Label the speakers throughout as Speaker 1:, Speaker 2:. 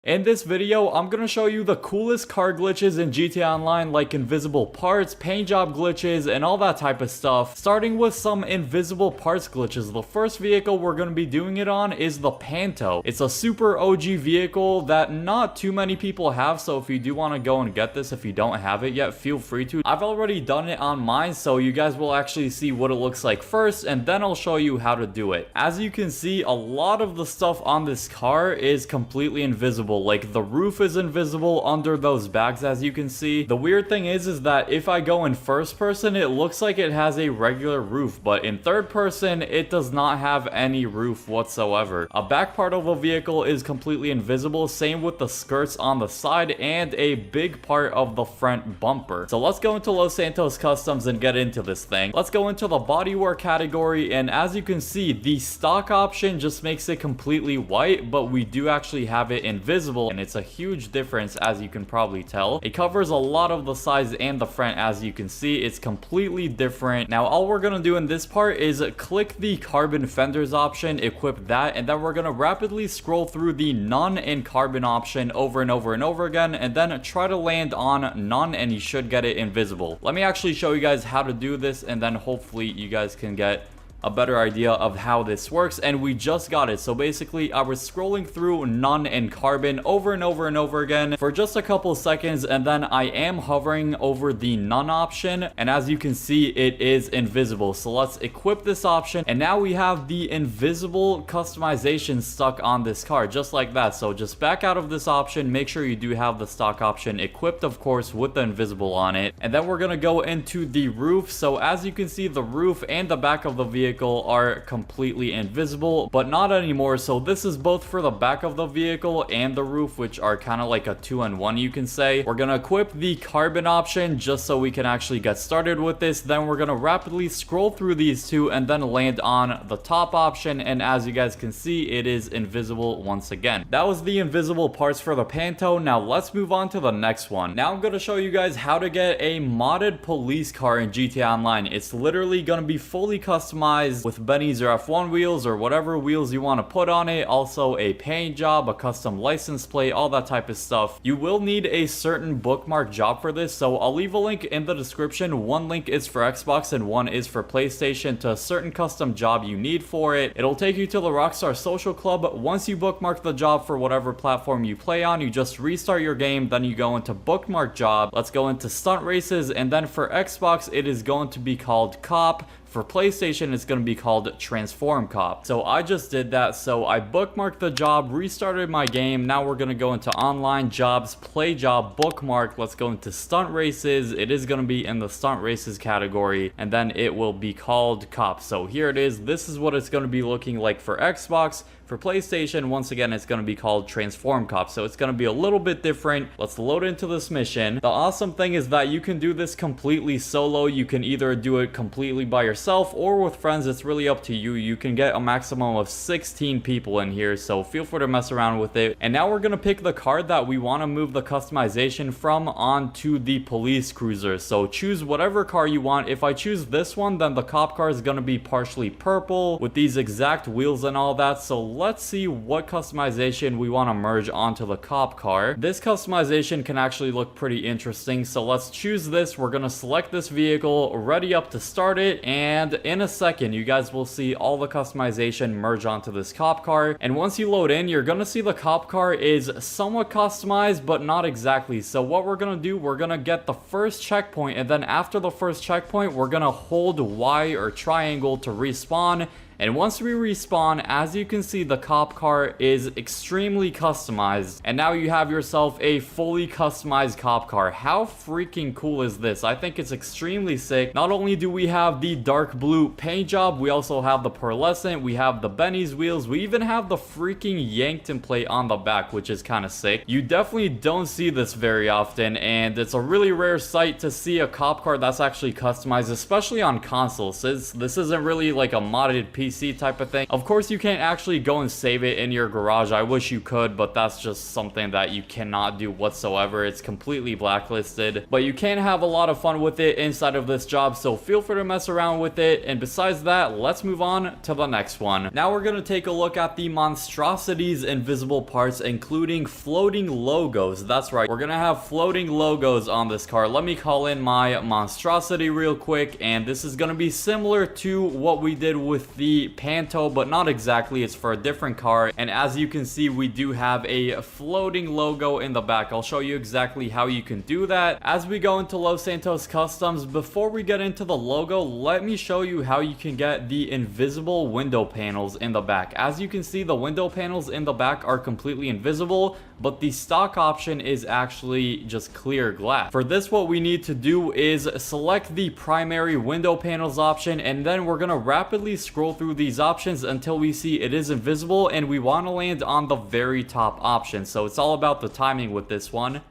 Speaker 1: In this video, I'm gonna show you the coolest car glitches in GTA Online, like invisible parts, paint job glitches, and all that type of stuff. Starting with some invisible parts glitches, the first vehicle we're gonna be doing it on is the Panto. It's a super OG vehicle that not too many people have, so if you do want to go and get this, if you don't have it yet, feel free to. I've already done it on mine, so you guys will actually see what it looks like first, and then I'll show you how to do it. As you can see, a lot of the stuff on this car is completely invisible. Like the roof is invisible under those bags, as you can see. The weird thing is that if I go in first person, it looks like it has a regular roof, but in third person, it does not have any roof whatsoever. A back part of a vehicle is completely invisible, same with the skirts on the side and a big part of the front bumper. So let's go into Los Santos Customs and get into this thing. Let's go into the bodywork category, and as you can see, the stock option just makes it completely white, but we do actually have it invisible, and it's a huge difference, as you can probably tell. It covers a lot of the sides and the front. As you can see, it's completely different. Now all we're gonna do in this part is click the carbon fenders option, equip that, and then we're gonna rapidly scroll through the none and carbon option over and over and over again, and then try to land on none, and you should get it invisible. Let me actually show you guys how to do this, and then hopefully you guys can get a better idea of how this works. And we just got it. So basically, I was scrolling through none and carbon over and over and over again for just a couple seconds, and then I am hovering over the none option, and as you can see, it is invisible. So let's equip this option, and now we have the invisible customization stuck on this car, just like that. So just back out of this option, make sure you do have the stock option equipped, of course, with the invisible on it, and then we're gonna go into the roof. So as you can see, the roof and the back of the vehicle are completely invisible, but not anymore. So this is both for the back of the vehicle and the roof, which are kind of like a 2-in-1, you can say. We're gonna equip the carbon option just so we can actually get started with this. Then we're gonna rapidly scroll through these two and then land on the top option, and as you guys can see, it is invisible once again. That was the invisible parts for the Panto. Now let's move on to the next one. Now I'm gonna show you guys how to get a modded police car in GTA Online. It's literally gonna be fully customized with Benny's or F1 wheels or whatever wheels you want to put on it. Also a paint job, a custom license plate, all that type of stuff. You will need a certain bookmark job for this, so I'll leave a link in the description. One link is for Xbox and one is for PlayStation to a certain custom job you need for it. It'll take you to the Rockstar Social Club. Once you bookmark the job for whatever platform you play on, you just restart your game, then you go into bookmark job. Let's go into stunt races, and then for Xbox it is going to be called Cop. For PlayStation, it's going to be called Transform Cop. So I just did that. So I bookmarked the job, restarted my game. Now we're going to go into online jobs, play job, bookmark. Let's go into stunt races. It is going to be in the stunt races category, and then it will be called Cop. So here it is. This is what it's going to be looking like for Xbox. For PlayStation, once again, it's going to be called Transform Cop. So it's going to be a little bit different. Let's load into this mission. The awesome thing is that you can do this completely solo. You can either do it completely by yourself or with friends. It's really up to you. You can get a maximum of 16 people in here, so feel free to mess around with it. And now we're going to pick the car that we want to move the customization from onto the police cruiser. So choose whatever car you want. If I choose this one, then the cop car is going to be partially purple with these exact wheels and all that. So let's see what customization we want to merge onto the cop car. This customization can actually look pretty interesting, so let's choose this. We're going to select this vehicle, ready up to start it, and in a second you guys will see all the customization merge onto this cop car. And once you load in, you're going to see the cop car is somewhat customized, but not exactly. So what we're going to do, we're going to get the first checkpoint, and then after the first checkpoint, we're going to hold Y or triangle to respawn. And once we respawn, as you can see, the cop car is extremely customized. And now you have yourself a fully customized cop car. How freaking cool is this? I think it's extremely sick. Not only do we have the dark blue paint job, we also have the pearlescent, we have the Benny's wheels, we even have the freaking Yankton plate on the back, which is kind of sick. You definitely don't see this very often, and it's a really rare sight to see a cop car that's actually customized, especially on consoles. This isn't really like a modded piece PC type of thing. Of course, you can't actually go and save it in your garage. I wish you could, but that's just something that you cannot do whatsoever. It's completely blacklisted, but you can have a lot of fun with it inside of this job, so feel free to mess around with it. And besides that, let's move on to the next one. Now we're gonna take a look at the monstrosities invisible parts, including floating logos. That's right, we're gonna have floating logos on this car. Let me call in my monstrosity real quick, and this is gonna be similar to what we did with the Panto, but not exactly. It's for a different car, and as you can see, we do have a floating logo in the back. I'll show you exactly how you can do that as we go into Los Santos Customs. Before we get into the logo, let me show you how you can get the invisible window panels in the back. As you can see, the window panels in the back are completely invisible, but the stock option is actually just clear glass. For this, what we need to do is select the primary window panels option, and then we're gonna rapidly scroll through these options until we see it is invisible, and we want to land on the very top option. So it's all about the timing with this one.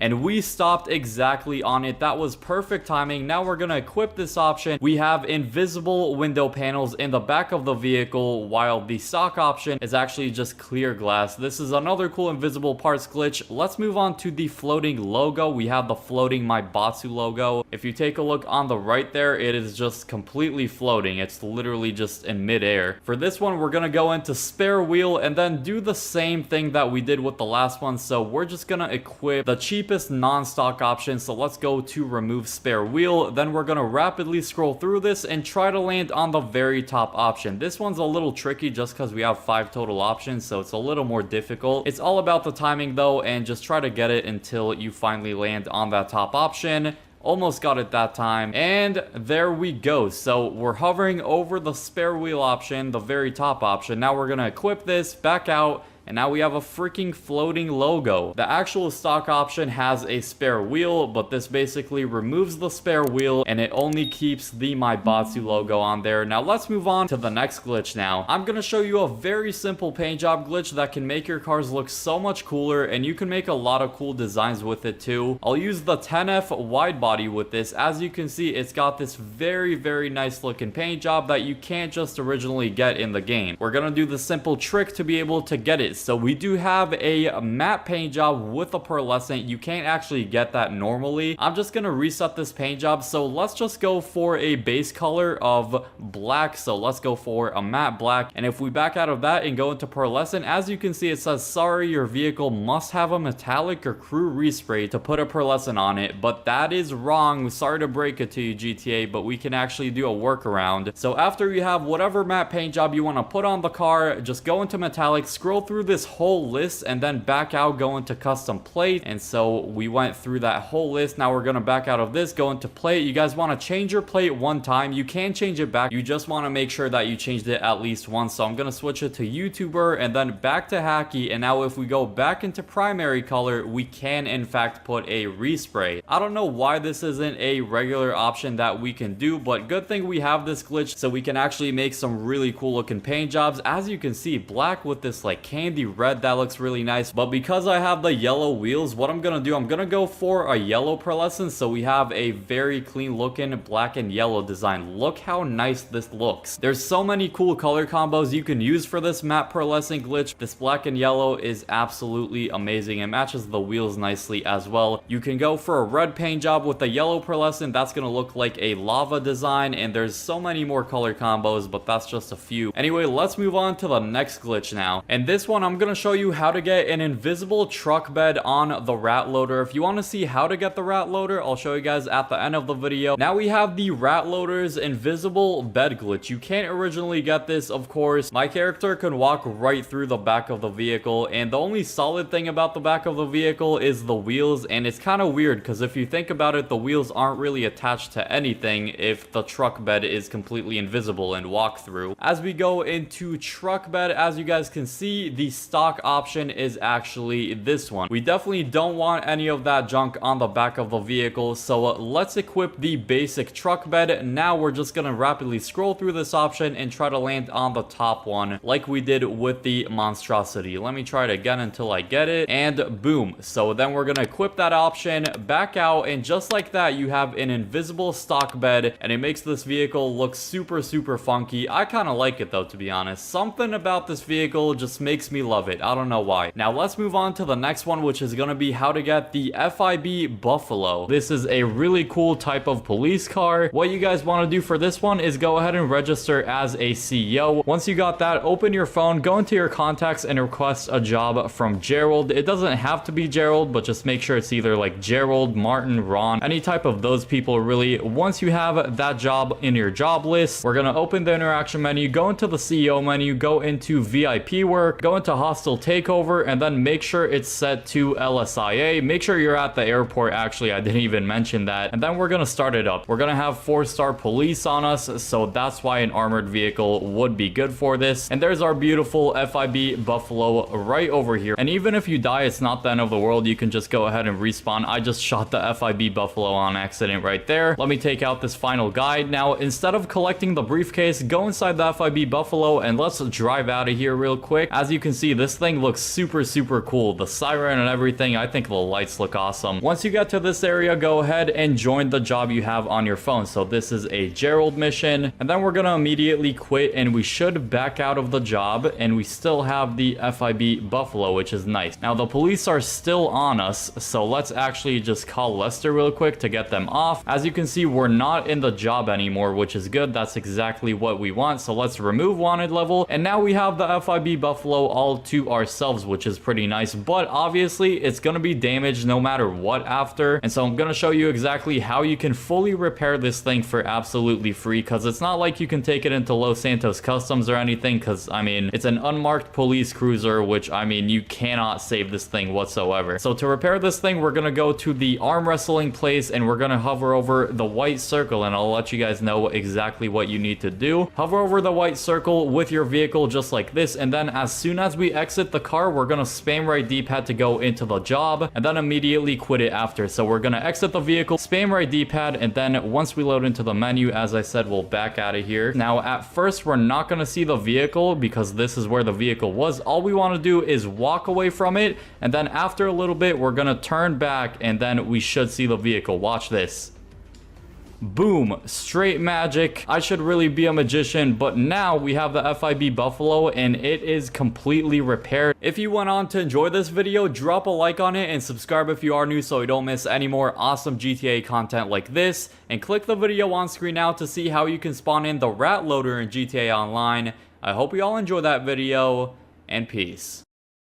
Speaker 1: And we stopped exactly on it. That was perfect timing. Now we're gonna equip this option. We have invisible window panels in the back of the vehicle, while the stock option is actually just clear glass. This is another cool invisible parts glitch. Let's move on to the floating logo. We have the floating Maibatsu logo. If you take a look on the right there, it is just completely floating. It's literally just in midair. For this one, we're gonna go into spare wheel and then do the same thing that we did with the last one. So we're just gonna equip the cheapest non-stock option. So let's go to remove spare wheel. Then we're gonna rapidly scroll through this and try to land on the very top option. This one's a little tricky just because we have 5 total options, so it's a little more difficult. It's all about the timing though, and just try to get it until you finally land on that top option. Almost got it that time, and there we go. So we're hovering over the spare wheel option, the very top option. Now we're gonna equip this, back out, and now we have a freaking floating logo. The actual stock option has a spare wheel, but this basically removes the spare wheel and it only keeps the Maibatsu logo on there. Now let's move on to the next glitch now. I'm gonna show you a very simple paint job glitch that can make your cars look so much cooler, and you can make a lot of cool designs with it too. I'll use the 10F wide body with this. As you can see, it's got this very nice looking paint job that you can't just originally get in the game. We're gonna do the simple trick to be able to get it. So we do have a matte paint job with a pearlescent. You can't actually get that normally. I'm just gonna reset this paint job. So let's just go for a base color of black. So let's go for a matte black. And if we back out of that and go into pearlescent, as you can see, it says, sorry, your vehicle must have a metallic or crew respray to put a pearlescent on it. But that is wrong. Sorry to break it to you, GTA, but we can actually do a workaround. So after you have whatever matte paint job you want to put on the car, just go into metallic, scroll through this whole list, and then back out, go into custom plate. And so we went through that whole list. Now we're gonna back out of this, go into plate. You guys want to change your plate one time. You can change it back. You just want to make sure that you changed it at least once. So I'm gonna switch it to YouTuber and then back to Hakiii. And now if we go back into primary color, we can in fact put a respray. I don't know why this isn't a regular option that we can do, but good thing we have this glitch so we can actually make some really cool looking paint jobs. As you can see, black with this like candy red, that looks really nice. But because I have the yellow wheels, what I'm gonna do, I'm gonna go for a yellow pearlescent, so we have a very clean looking black and yellow design. Look how nice this looks. There's so many cool color combos you can use for this matte pearlescent glitch. This black and yellow is absolutely amazing. It matches the wheels nicely as well. You can go for a red paint job with the yellow pearlescent. That's gonna look like a lava design, and there's so many more color combos, but that's just a few. Anyway, let's move on to the next glitch now. And this one, I'm gonna show you how to get an invisible truck bed on the rat loader. If you want to see how to get the rat loader, I'll show you guys at the end of the video. Now we have the rat loader's invisible bed glitch. You can't originally get this, of course. My character can walk right through the back of the vehicle, and the only solid thing about the back of the vehicle is the wheels. And it's kind of weird because if you think about it, the wheels aren't really attached to anything if the truck bed is completely invisible and walk through. As we go into truck bed, as you guys can see, the the stock option is actually this one. We definitely don't want any of that junk on the back of the vehicle, so let's equip the basic truck bed. Now we're just gonna rapidly scroll through this option and try to land on the top one like we did with the monstrosity. Let me try it again until I get it, and boom. So then we're gonna equip that option, back out, and just like that you have an invisible stock bed, and it makes this vehicle look super funky. I kind of like it though, to be honest. Something about this vehicle just makes me love it. I don't know why. Now let's move on to the next one, which is gonna be how to get the FIB Buffalo. This is a really cool type of police car. What you guys want to do for this one is go ahead and register as a CEO. Once you got that, open your phone, go into your contacts, and request a job from Gerald. It doesn't have to be Gerald, but just make sure it's either like Gerald, Martin, Ron, any type of those people really. Once you have that job in your job list, we're gonna open the interaction menu, go into the CEO menu, go into VIP work, go into hostile takeover, and then make sure it's set to LSIA. Make sure you're at the airport. Actually, I didn't even mention that. And then we're gonna start it up. We're gonna have 4-star police on us, so that's why an armored vehicle would be good for this. And there's our beautiful FIB Buffalo right over here. And even if you die, it's not the end of the world. You can just go ahead and respawn. I just shot the FIB Buffalo on accident right there. Let me take out this final guide. Now, instead of collecting the briefcase, go inside the FIB Buffalo and let's drive out of here real quick. As you can see, this thing looks super cool. The siren and everything, I think the lights look awesome. Once you get to this area, go ahead and join the job you have on your phone. So this is a Gerald mission, and then we're gonna immediately quit, and we should back out of the job, and we still have the FIB Buffalo, which is nice. Now the police are still on us, so let's actually just call Lester real quick to get them off. As you can see, we're not in the job anymore, which is good. That's exactly what we want. So let's remove wanted level, and now we have the FIB Buffalo all to ourselves, which is pretty nice. But obviously it's gonna be damaged no matter what after, and so I'm gonna show you exactly how you can fully repair this thing for absolutely free, because it's not like you can take it into Los Santos Customs or anything, because I mean it's an unmarked police cruiser, which I mean you cannot save this thing whatsoever. So to repair this thing, we're gonna go to the arm wrestling place, and we're gonna hover over the white circle, and I'll let you guys know exactly what you need to do. Hover over the white circle with your vehicle just like this, and then as soon as we exit the car, we're gonna spam right D-pad to go into the job, and then immediately quit it after. So we're gonna exit the vehicle, spam right D-pad, and then once we load into the menu, as I said, we'll back out of here. Now at first we're not gonna see the vehicle because this is where the vehicle was. All we want to do is walk away from it, and then after a little bit we're gonna turn back, and then we should see the vehicle. Watch this. Boom, straight magic. I should really be a magician, but now we have the FIB Buffalo and it is completely repaired. If you went on to enjoy this video, drop a like on it and subscribe if you are new so you don't miss any more awesome GTA content like this, and click the video on screen now to see how you can spawn in the rat loader in GTA Online. I hope you all enjoy that video, and peace.